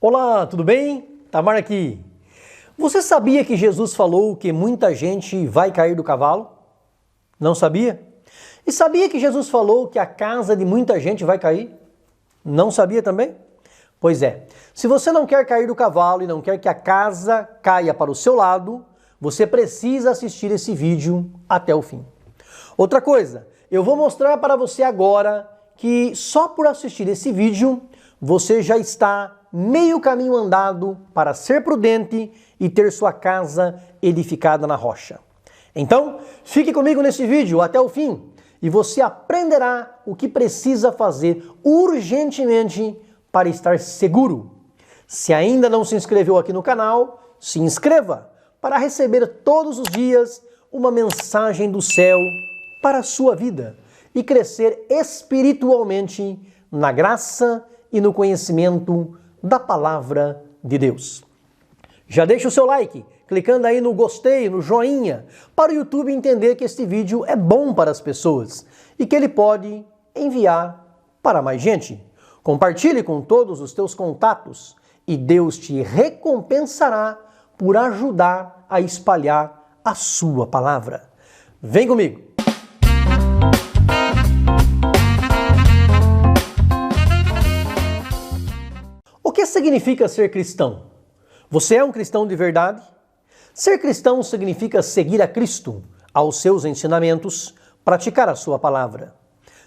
Olá, tudo bem? Tamar aqui. Você sabia que Jesus falou que muita gente vai cair do cavalo? Não sabia? E sabia que Jesus falou que a casa de muita gente vai cair? Não sabia também? Pois é, se você não quer cair do cavalo e não quer que a casa caia para o seu lado, você precisa assistir esse vídeo até o fim. Outra coisa, eu vou mostrar para você agora que só por assistir esse vídeo, você já está meio caminho andado para ser prudente e ter sua casa edificada na rocha. Então, fique comigo nesse vídeo até o fim e você aprenderá o que precisa fazer urgentemente para estar seguro. Se ainda não se inscreveu aqui no canal, se inscreva para receber todos os dias uma mensagem do céu para a sua vida e crescer espiritualmente na graça e no conhecimento da palavra de Deus. Já deixa o seu like, clicando aí no gostei, no joinha, para o YouTube entender que este vídeo é bom para as pessoas e que ele pode enviar para mais gente. Compartilhe com todos os teus contatos e Deus te recompensará por ajudar a espalhar a sua palavra. Vem comigo! O que significa ser cristão? Você é um cristão de verdade? Ser cristão significa seguir a Cristo, aos seus ensinamentos, praticar a sua palavra.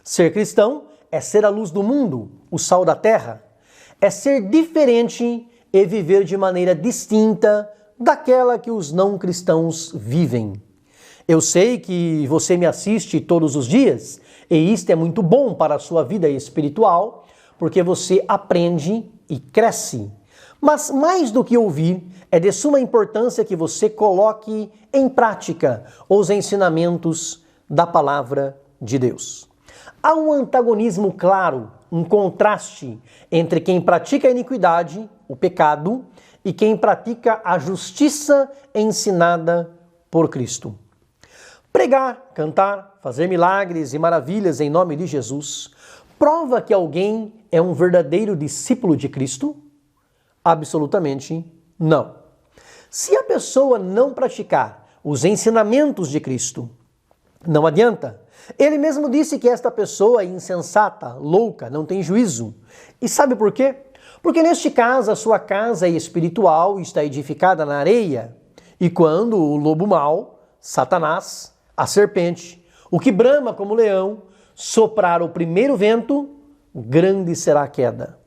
Ser cristão é ser a luz do mundo, o sal da terra. É ser diferente e viver de maneira distinta daquela que os não cristãos vivem. Eu sei que você me assiste todos os dias e isto é muito bom para a sua vida espiritual, porque você aprende e cresce. Mas mais do que ouvir, é de suma importância que você coloque em prática os ensinamentos da palavra de Deus. Há um antagonismo claro, um contraste entre quem pratica a iniquidade, o pecado, e quem pratica a justiça ensinada por Cristo. Pregar, cantar, fazer milagres e maravilhas em nome de Jesus prova que alguém é um verdadeiro discípulo de Cristo? Absolutamente não. Se a pessoa não praticar os ensinamentos de Cristo, não adianta. Ele mesmo disse que esta pessoa é insensata, louca, não tem juízo. E sabe por quê? Porque neste caso a sua casa espiritual está edificada na areia. E quando o lobo mau, Satanás, a serpente, o que brama como leão, soprar o primeiro vento, grande será a queda.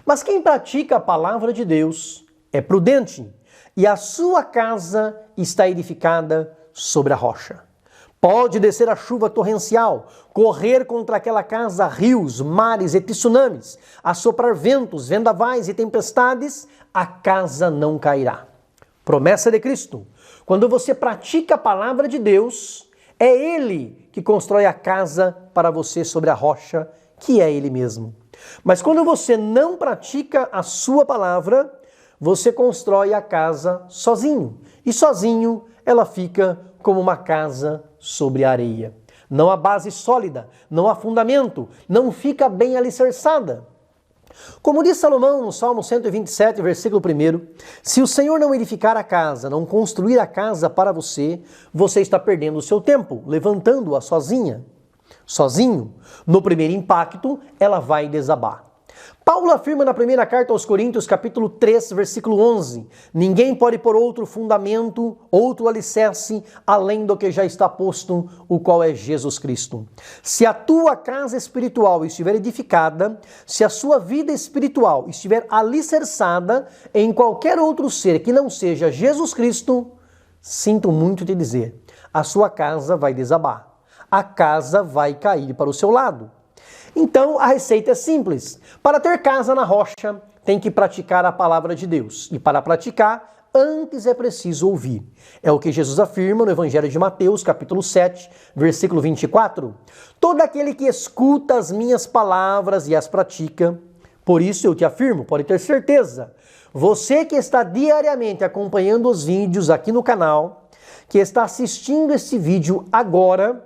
Mas quem pratica a palavra de Deus é prudente e a sua casa está edificada sobre a rocha. Pode descer a chuva torrencial, correr contra aquela casa rios, mares e tsunamis, assoprar ventos, vendavais e tempestades, a casa não cairá. Promessa de Cristo. Quando você pratica a palavra de Deus, é Ele que constrói a casa para você sobre a rocha, que é Ele mesmo. Mas quando você não pratica a sua palavra, você constrói a casa sozinho. E sozinho ela fica como uma casa sobre a areia. Não há base sólida, não há fundamento, não fica bem alicerçada. Como diz Salomão no Salmo 127, versículo 1, se o Senhor não edificar a casa, não construir a casa para você, você está perdendo o seu tempo, levantando-a sozinha. Sozinho, no primeiro impacto, ela vai desabar. Paulo afirma na primeira carta aos Coríntios, capítulo 3, versículo 11, ninguém pode pôr outro fundamento, outro alicerce, além do que já está posto, o qual é Jesus Cristo. Se a tua casa espiritual estiver edificada, se a sua vida espiritual estiver alicerçada em qualquer outro ser que não seja Jesus Cristo, sinto muito te dizer, a sua casa vai desabar. A casa vai cair para o seu lado. Então, a receita é simples. Para ter casa na rocha, tem que praticar a palavra de Deus. E para praticar, antes é preciso ouvir. É o que Jesus afirma no Evangelho de Mateus, capítulo 7, versículo 24. Todo aquele que escuta as minhas palavras e as pratica, por isso eu te afirmo, pode ter certeza, você que está diariamente acompanhando os vídeos aqui no canal, que está assistindo esse vídeo agora,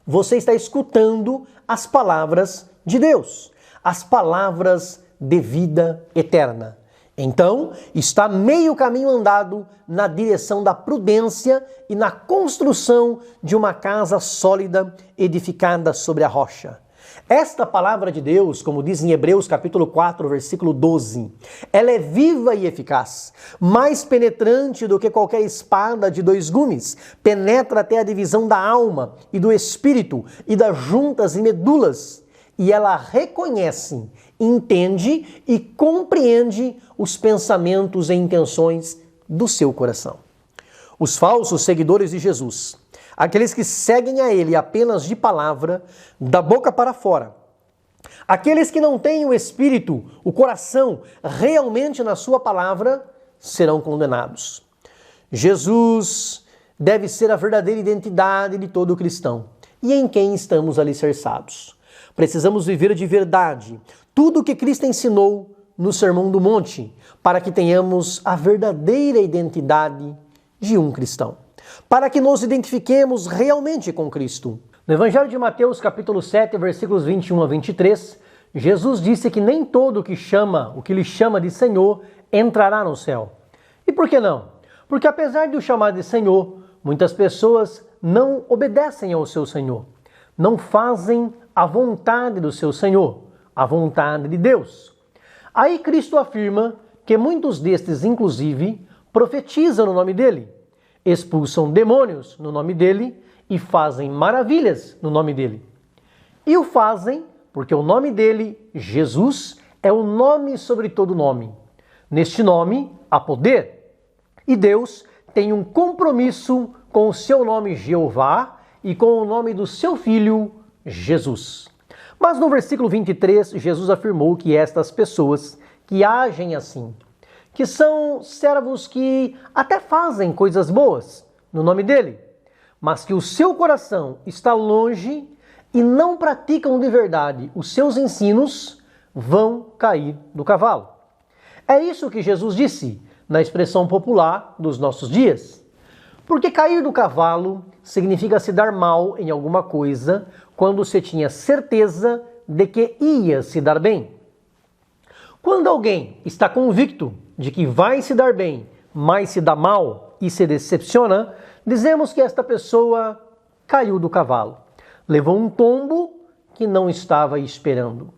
você está escutando as palavras de Deus, as palavras de vida eterna. Então, está meio caminho andado na direção da prudência e na construção de uma casa sólida edificada sobre a rocha. Esta palavra de Deus, como diz em Hebreus capítulo 4, versículo 12, ela é viva e eficaz, mais penetrante do que qualquer espada de dois gumes, penetra até a divisão da alma e do espírito e das juntas e medulas, e ela reconhece, entende e compreende os pensamentos e intenções do seu coração. Os falsos seguidores de Jesus, aqueles que seguem a Ele apenas de palavra, da boca para fora, aqueles que não têm o espírito, o coração realmente na sua palavra, serão condenados. Jesus deve ser a verdadeira identidade de todo cristão e em quem estamos alicerçados. Precisamos viver de verdade tudo o que Cristo ensinou no Sermão do Monte, para que tenhamos a verdadeira identidade de um cristão, para que nos identifiquemos realmente com Cristo. No Evangelho de Mateus, capítulo 7, versículos 21 a 23, Jesus disse que nem todo o que lhe chama de Senhor entrará no céu. E por que não? Porque apesar de o chamar de Senhor, muitas pessoas não obedecem ao seu Senhor, não fazem a vontade do seu Senhor, a vontade de Deus. Aí Cristo afirma que muitos destes, inclusive, profetizam no nome dele, expulsam demônios no nome dele e fazem maravilhas no nome dele. E o fazem porque o nome dele, Jesus, é o nome sobre todo nome. Neste nome há poder. E Deus tem um compromisso com o seu nome Jeová e com o nome do seu Filho, Jesus. Mas no versículo 23, Jesus afirmou que estas pessoas que agem assim, que são servos que até fazem coisas boas no nome dele, mas que o seu coração está longe e não praticam de verdade os seus ensinos, vão cair do cavalo. É isso que Jesus disse na expressão popular dos nossos dias. Porque cair do cavalo significa se dar mal em alguma coisa quando se tinha certeza de que ia se dar bem. Quando alguém está convicto de que vai se dar bem, mas se dá mal e se decepciona, dizemos que esta pessoa caiu do cavalo, levou um tombo que não estava esperando.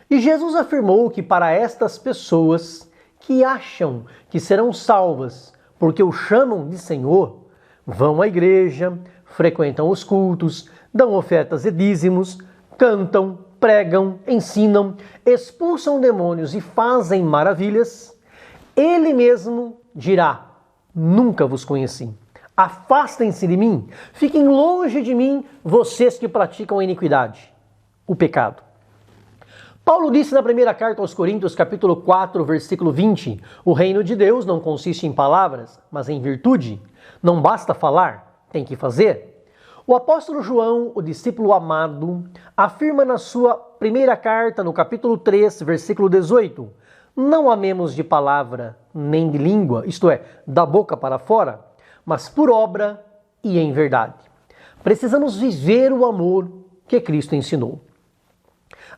E Jesus afirmou que para estas pessoas que acham que serão salvas porque o chamam de Senhor, vão à igreja, frequentam os cultos, dão ofertas e dízimos, cantam, pregam, ensinam, expulsam demônios e fazem maravilhas, ele mesmo dirá: nunca vos conheci. Afastem-se de mim, fiquem longe de mim, vocês que praticam a iniquidade, o pecado. Paulo disse na primeira carta aos Coríntios, capítulo 4, versículo 20, o reino de Deus não consiste em palavras, mas em virtude. Não basta falar, tem que fazer. O apóstolo João, o discípulo amado, afirma na sua primeira carta, no capítulo 3, versículo 18, não amemos de palavra, nem de língua, isto é, da boca para fora, mas por obra e em verdade. Precisamos viver o amor que Cristo ensinou.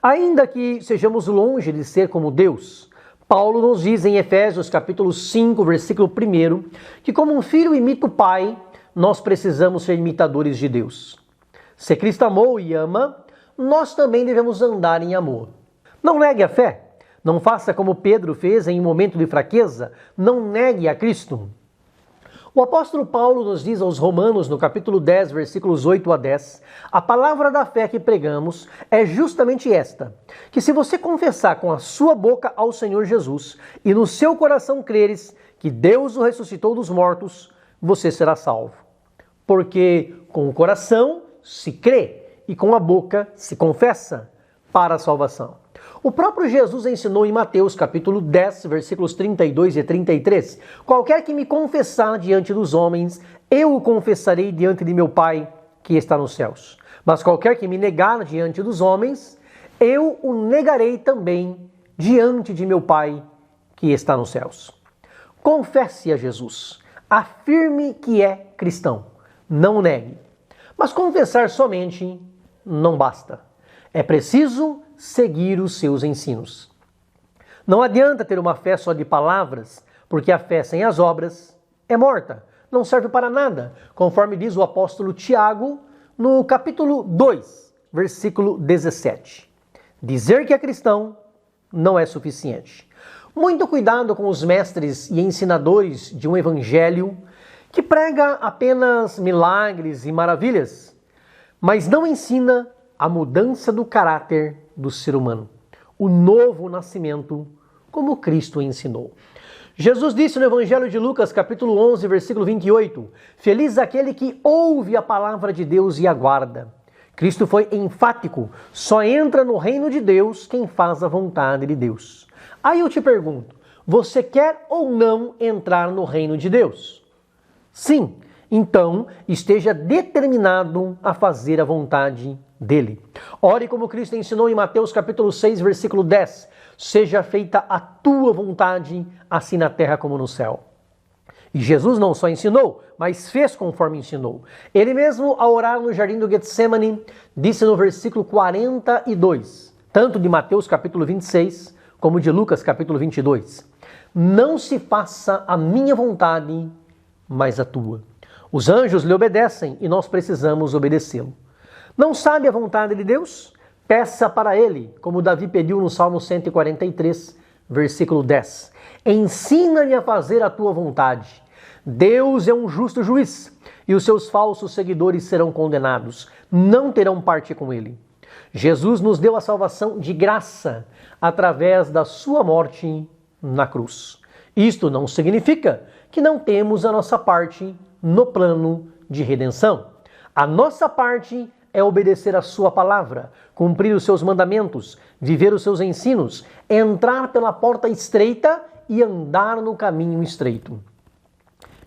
Ainda que sejamos longe de ser como Deus, Paulo nos diz em Efésios capítulo 5, versículo 1, que como um filho imita o pai, nós precisamos ser imitadores de Deus. Se Cristo amou e ama, nós também devemos andar em amor. Não negue a fé. Não faça como Pedro fez em um momento de fraqueza. Não negue a Cristo. O apóstolo Paulo nos diz aos Romanos, no capítulo 10, versículos 8 a 10, a palavra da fé que pregamos é justamente esta, que se você confessar com a sua boca ao Senhor Jesus e no seu coração creres que Deus o ressuscitou dos mortos, você será salvo. Porque com o coração se crê e com a boca se confessa para a salvação. O próprio Jesus ensinou em Mateus capítulo 10, versículos 32 e 33, qualquer que me confessar diante dos homens, eu o confessarei diante de meu Pai que está nos céus. Mas qualquer que me negar diante dos homens, eu o negarei também diante de meu Pai que está nos céus. Confesse a Jesus, afirme que é cristão, não negue. Mas confessar somente não basta. É preciso seguir os seus ensinos. Não adianta ter uma fé só de palavras, porque a fé sem as obras é morta, não serve para nada, conforme diz o apóstolo Tiago no capítulo 2, versículo 17. Dizer que é cristão não é suficiente. Muito cuidado com os mestres e ensinadores de um evangelho que prega apenas milagres e maravilhas, mas não ensina a mudança do caráter do ser humano, o novo nascimento, como Cristo ensinou. Jesus disse no Evangelho de Lucas, capítulo 11, versículo 28, feliz aquele que ouve a palavra de Deus e aguarda. Cristo foi enfático, só entra no reino de Deus quem faz a vontade de Deus. Aí eu te pergunto, você quer ou não entrar no reino de Deus? Sim, então esteja determinado a fazer a vontade dele. Ore como Cristo ensinou em Mateus capítulo 6, versículo 10. Seja feita a tua vontade, assim na terra como no céu. E Jesus não só ensinou, mas fez conforme ensinou. Ele mesmo, ao orar no jardim do Getsemane, disse no versículo 42, tanto de Mateus capítulo 26, como de Lucas capítulo 22. Não se faça a minha vontade, mas a tua. Os anjos lhe obedecem e nós precisamos obedecê-lo. Não sabe a vontade de Deus? Peça para ele, como Davi pediu no Salmo 143, versículo 10. Ensina-me a fazer a tua vontade. Deus é um justo juiz e os seus falsos seguidores serão condenados. Não terão parte com ele. Jesus nos deu a salvação de graça através da sua morte na cruz. Isto não significa que não temos a nossa parte no plano de redenção. A nossa parte é obedecer a sua palavra, cumprir os seus mandamentos, viver os seus ensinos, entrar pela porta estreita e andar no caminho estreito.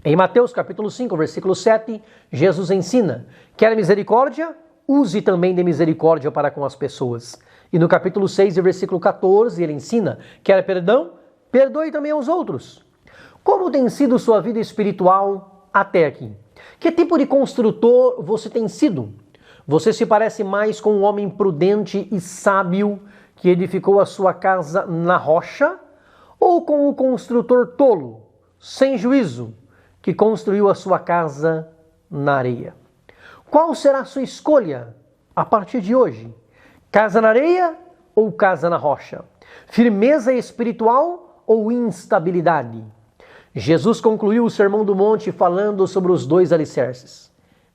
Em Mateus capítulo 5, versículo 7, Jesus ensina: quer misericórdia? Use também de misericórdia para com as pessoas. E no capítulo 6, versículo 14, ele ensina: quer perdão? Perdoe também aos outros. Como tem sido sua vida espiritual até aqui? Que tipo de construtor você tem sido? Você se parece mais com um homem prudente e sábio que edificou a sua casa na rocha? Ou com o construtor tolo, sem juízo, que construiu a sua casa na areia? Qual será a sua escolha a partir de hoje? Casa na areia ou casa na rocha? Firmeza espiritual ou instabilidade? Jesus concluiu o Sermão do Monte falando sobre os dois alicerces: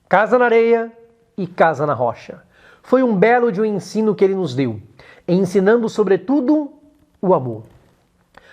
casa na areia e casa na rocha. Foi um belo de um ensino que ele nos deu, ensinando sobretudo o amor.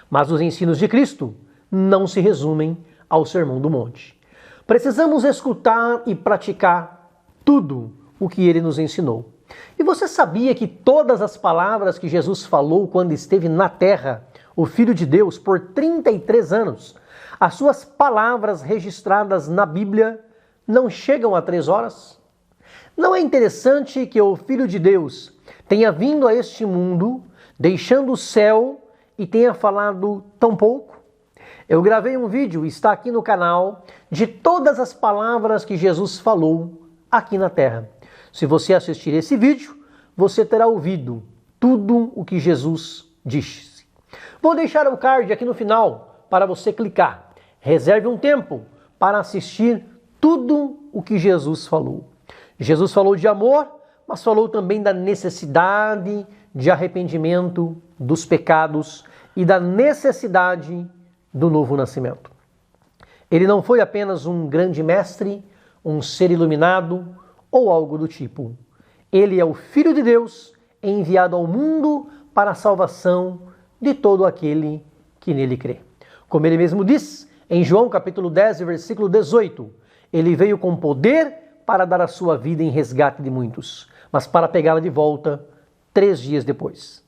Mas os ensinos de Cristo não se resumem ao Sermão do Monte. Precisamos escutar e praticar tudo o que ele nos ensinou. E você sabia que todas as palavras que Jesus falou quando esteve na terra, o Filho de Deus, por 33 anos, as suas palavras registradas na Bíblia não chegam a 3 horas? Não é interessante que o Filho de Deus tenha vindo a este mundo, deixando o céu, e tenha falado tão pouco? Eu gravei um vídeo, está aqui no canal, de todas as palavras que Jesus falou aqui na terra. Se você assistir esse vídeo, você terá ouvido tudo o que Jesus disse. Vou deixar o card aqui no final para você clicar. Reserve um tempo para assistir tudo o que Jesus falou. Jesus falou de amor, mas falou também da necessidade de arrependimento dos pecados e da necessidade do novo nascimento. Ele não foi apenas um grande mestre, um ser iluminado ou algo do tipo. Ele é o Filho de Deus enviado ao mundo para a salvação de todo aquele que nele crê. Como ele mesmo diz em João capítulo 10, versículo 18, ele veio com poder para dar a sua vida em resgate de muitos, mas para pegá-la de volta 3 dias depois.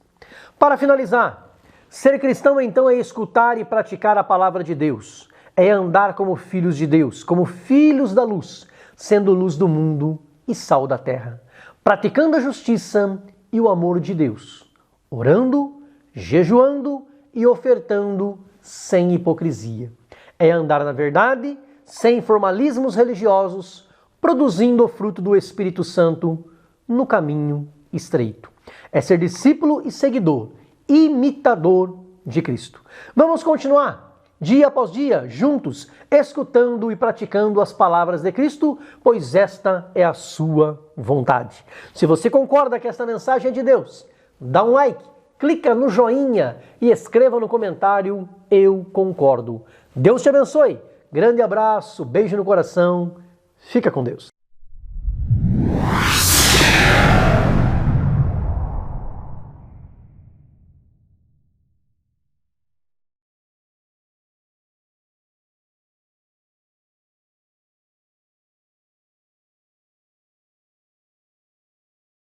Para finalizar, ser cristão então é escutar e praticar a palavra de Deus, é andar como filhos de Deus, como filhos da luz, sendo luz do mundo e sal da terra, praticando a justiça e o amor de Deus, orando, jejuando e ofertando sem hipocrisia. É andar na verdade, sem formalismos religiosos, produzindo o fruto do Espírito Santo no caminho estreito. É ser discípulo e seguidor, imitador de Cristo. Vamos continuar, dia após dia, juntos, escutando e praticando as palavras de Cristo, pois esta é a sua vontade. Se você concorda que esta mensagem é de Deus, dá um like, clica no joinha e escreva no comentário: eu concordo. Deus te abençoe. Grande abraço, beijo no coração. Fica com Deus.